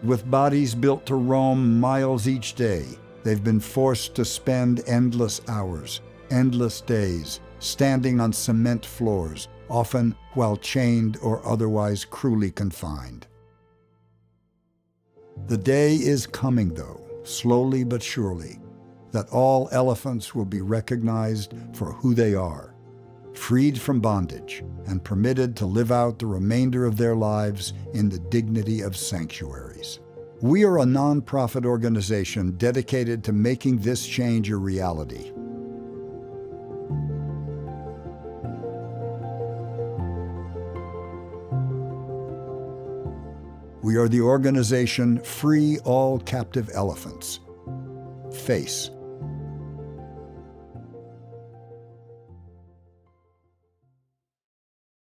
With bodies built to roam miles each day, they've been forced to spend endless hours, endless days, standing on cement floors, often while chained or otherwise cruelly confined. The day is coming, though, slowly but surely, that all elephants will be recognized for who they are, freed from bondage and permitted to live out the remainder of their lives in the dignity of sanctuaries. We are a nonprofit organization dedicated to making this change a reality. We are the organization Free All Captive Elephants. FACE,